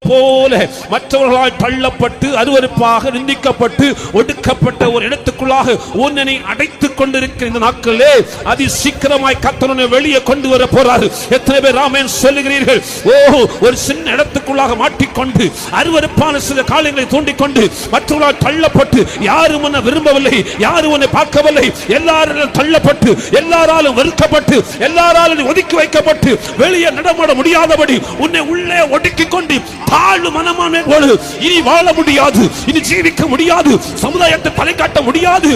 போல மற்றவர்களால் தள்ளப்பட்டு அருவருப்பாக நிந்திக்கப்பட்டு ஒடுக்கப்பட்ட ஒரு இடத்துக்குள்ளாக உன்னை அடைத்துக் கொண்டிருக்கிற இந்த நாட்களே அதி சீக்கிரமாய் கர்த்தர் வெளியே கொண்டு வர போறார். எத்தனை பேர் ஆமென் சொல்லுகிறீர்கள்? ஒரு சின்ன இடத்துக்குள்ளாக மாட்டிக்கொண்டு அருவருப்பான சில காரியங்களை தூண்டிக்கொண்டு மற்றவர்களால் தள்ளப்பட்டு யாரும் உன்னை விரும்பவில்லை, யாரும் உன்னை பார்க்கவில்லை, எல்லாரும் தள்ளப்பட்டு எல்லாராலும் வெறுக்கப்பட்டு எல்லாராலும் ஒதுக்கி வைக்கப்பட்டு வெளியே நடமாட முடியாதபடி உன்னை உள்ளே ஒடுக்கி கொண்டு தாழ்வு மனமான இனி வாழ முடியாது, இனி ஜீவிக்க முடியாது, சமுதாயத்தை தலை காட்ட முடியாது.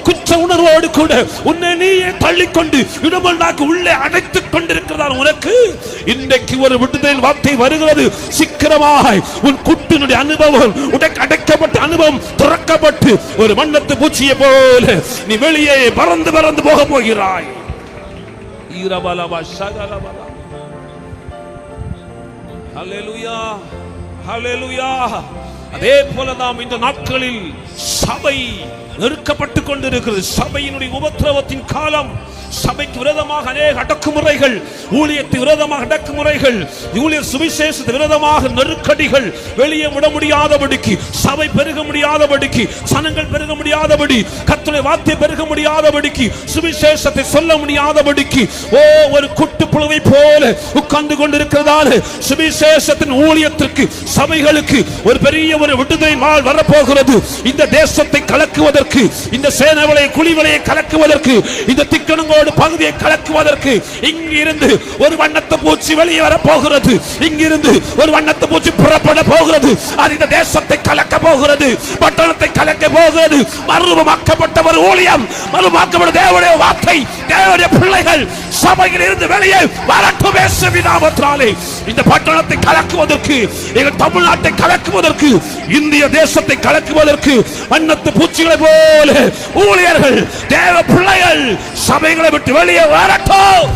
குற்ற உணர்வோடு கூட உன்னை நீயே தள்ளிக்கொண்டு இடமல்லாக்கு உள்ளே அடைத்துக் கொண்டிருக்கிறார். உனக்கு இன்றைக்கு ஒரு விடுதலை வார்த்தை வருகிறது. சீக்கிரமாய் உன் குட்டினுடைய அனுபவம், உனக்கு அடைக்கப்பட்ட அனுபவம் துறக்கப்பட்டு ஒரு வண்ணத்து பூச்சியை போல நீ வெளியே பறந்து பறந்து போக போகிறாய். ஹல்லேலூயா, ஹல்லேலூயா. அதே போல நாம் இந்த நாட்களில் சபை நெருக்கப்பட்டு கொண்டிருக்கிறது. சபையினுடைய உபத்திரவத்தின் காலம். சபைக்கு விரோதமாக அநேக அடக்குமுறைகள், ஊழியத்துக்கு விரோதமாக அடக்குமுறைகள், ஊழியர் சுவிசேஷத்துக்கு விரோதமாக நெருக்கடிகள், வெளியே விட முடியாதபடிக்கு, சபை பெருக முடியாதபடிக்கு, சனங்கள் பெருக முடியாதபடி, கர்த்தருடைய வார்த்தை பெருக முடியாதபடிக்கு, சுவிசேஷத்தை சொல்ல முடியாதபடிக்கு ஒரு குட்டுப்புழுவை போல உட்கார்ந்து கொண்டிருக்கிறதால சுவிசேஷத்தின் ஊழியத்திற்கு சபைகளுக்கு ஒரு பெரிய ஒரு விடுதலை நாள் வரப்போகிறது. இந்த தேசத்தை கலக்குவதற்கு, இந்த சேனவளை குழிவலையை கலக்குவதற்கு, இந்த திக்கணங்கோடு பகுதியை கலக்குவதற்கு இங்கிருந்து ஒரு வண்ணத்து பூச்சி வெளியே வர போகிறது. இங்கிருந்து ஒரு வண்ணத்து பூச்சி புறப்பட போகிறது. அது இந்த தேசத்தை கலக்க போகிறது, பட்டணத்தை கலக்க போகிறது. மறுரூபமாக்கப்பட்ட ஒரு ஊழியம், மறுரூபமாக்கப்பட்ட தேவனுடைய வார்த்தை, தேவனுடைய பிள்ளைகள் சபையில் இருந்து வெளியே வரட்டும் இயேசுவின் நாமத்தினாலே. இந்த பட்டணத்தை கலக்குவதற்கு, எங்கள் தமிழ்நாட்டை கலக்குவதற்கு, இந்திய தேசத்தை கலக்குவதற்கு வண்ணத்து பூச்சிகளை போல ஊழியர்கள், தேவ பிள்ளைகள் சபைகளை விட்டு வெளியே வரட்டும்.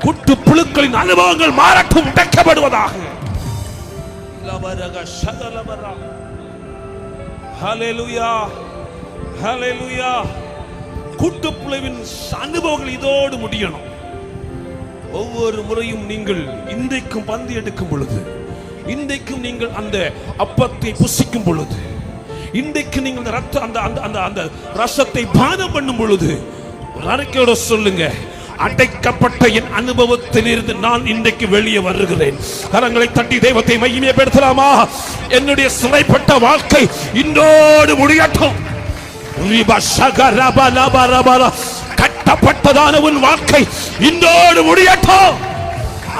குட்டு புழுக்களின் அனுபவங்கள் மாறட்டும், உடைக்கப்படுவதாக. ஹல்லேலூயா, ஹல்லேலூயா. கூட்டுப்புழுவின் அனுபவங்கள் இதோடு முடியணும். ஒவ்வொரு முறையும் நீங்கள் இன்றைக்கும் பந்தி எடுக்கும் பொழுது, இன்றைக்கும் நீங்கள் அந்த அப்பத்தை புசிக்கும் பொழுது, இன்றைக்கு நீங்கள் அந்த ரசத்தை பானம் பண்ணும் பொழுது அறிக்கையோட சொல்லுங்க, அடைக்கப்பட்ட என் அனுபவத்தில் இருந்து நான் இன்றைக்கு வெளியே வருகிறேன். கரங்களை தட்டி தெய்வத்தை மகிமைப்படுத்தலாமா? என்னுடைய சிறைப்பட்ட வாழ்க்கை இன்றோடு முடியட்டும். கட்டப்பட்டதான உன் வாழ்க்கை இன்றோடு முடியட்டும்.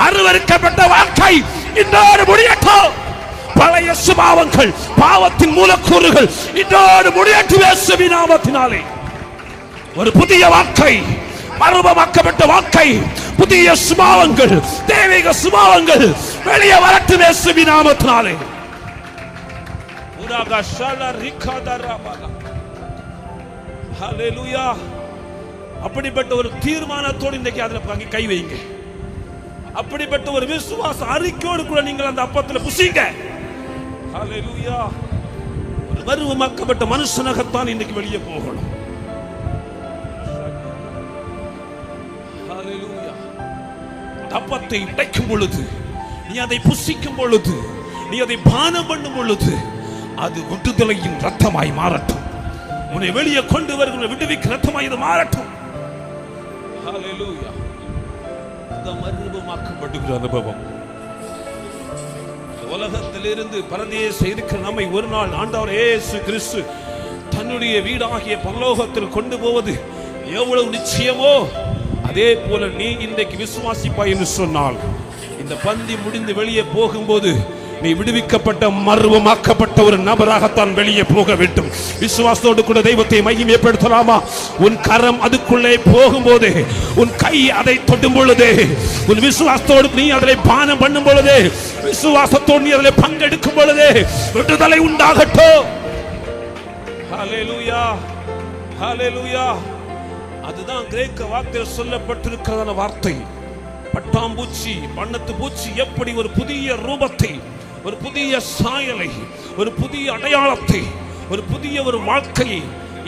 அருவருக்கப்பட்ட வாழ்க்கை இன்றோடு முடியட்டும். பழைய சுபாவங்கள், பாவத்தின் மூலக்கூறுகள் இன்றோடு முடியட்டும் இயேசுவின் நாமத்தினாலே. ஒரு புதிய வாழ்க்கை, மறுரூபமாக்கப்பட்ட வாழ்க்கை, புதிய சுபாவங்கள், தெய்வீக சுபாவங்கள் வெளியே வரட்டும் இயேசுவின் நாமத்தினாலே. ஹல்லேலூயா. அப்படிப்பட்ட ஒரு தீர்மானத்தோடு இன்றைக்கு அதில் கை வைங்க. அப்படிப்பட்ட ஒரு விசுவாச அறிக்கையோடு கூட நீங்கள் அந்த அப்பத்தில் புசிங்க. ஹல்லேலூயா. ஒரு மறுரூபமாக்கப்பட்ட மனுஷனாகத்தான் இன்றைக்கு வெளியே போகணும். ஹல்லேலூயா. அப்பத்தை உடைக்கும் பொழுது, நீ அதை புசிக்கும் பொழுது, நீ அதை பானம் பண்ணும் பொழுது, அது விடுதலையின் ரத்தமாய் மாறட்டும். உன்னை வெளியே கொண்டு வருகிற விடுவிக்க ரத்தமாய் இது மாறட்டும். ஹல்லேலூயா. அந்த மறுரூபமாக்கப்படுகிற அனுபவம் உலகத்திலிருந்து பரதேச இருக்கிற நம்மை ஒரு நாள் ஆண்டவர் இயேசு கிறிஸ்து தன்னுடைய வீடாகிய பரலோகத்தில் கொண்டு போவது எவ்வளவு நிச்சயமோ அதே போல நீ இன்றைக்கு விசுவாசிப்பாய் என்று சொன்னால், இந்த பந்தி முடிந்து வெளியே போகும்போது நீ விடுவிக்கப்பட்ட மறுரூபமாக்கப்பட்ட ஒரு நபராகத்தான் வெளியே போக வேண்டும். விசுவாசத்தோடு கூட தெய்வத்தை மகிமைப்படுத்தலாமா? உன் கரம் அதுக்குள்ளே போகும்போது, உன் கை அதை தொடும் பொழுது, உன் விசுவாசத்தோடு நீ அதில் பானம் பண்ணும் பொழுது, விசுவாசத்தோடு நீ அதில் பங்கெடுக்கும் பொழுது விடுதலை உண்டாகட்டும். ஹல்லேலூயா, ஹல்லேலூயா. அதுதான் கிரேக்க வார்த்தையில் சொல்லப்பட்டிருக்கிறதான வார்த்தை. பட்டாம்பூச்சி, வண்ணத்து பூச்சி எப்படி ஒரு புதிய ரூபத்தை, ஒரு புதிய சாயலை, ஒரு புதிய அடையாளத்தை, ஒரு புதிய ஒரு வாழ்க்கையை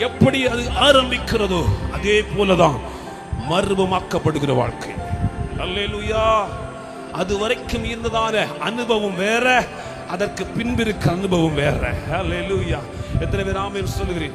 எப்படி அது ஆரம்பிக்கிறதோ அதே போலதான் மறுரூபமாக்கப்படுகிற வாழ்க்கை. அல்லேலூயா, அது வரைக்கும் இருந்ததான அனுபவம் வேற, அதற்கு பின்பு இருக்கிற அனுபவம் வேற. ஹல்லேலூயா. எத்தனை பேர் ஆமென் சொல்லுகிறீர்கள்?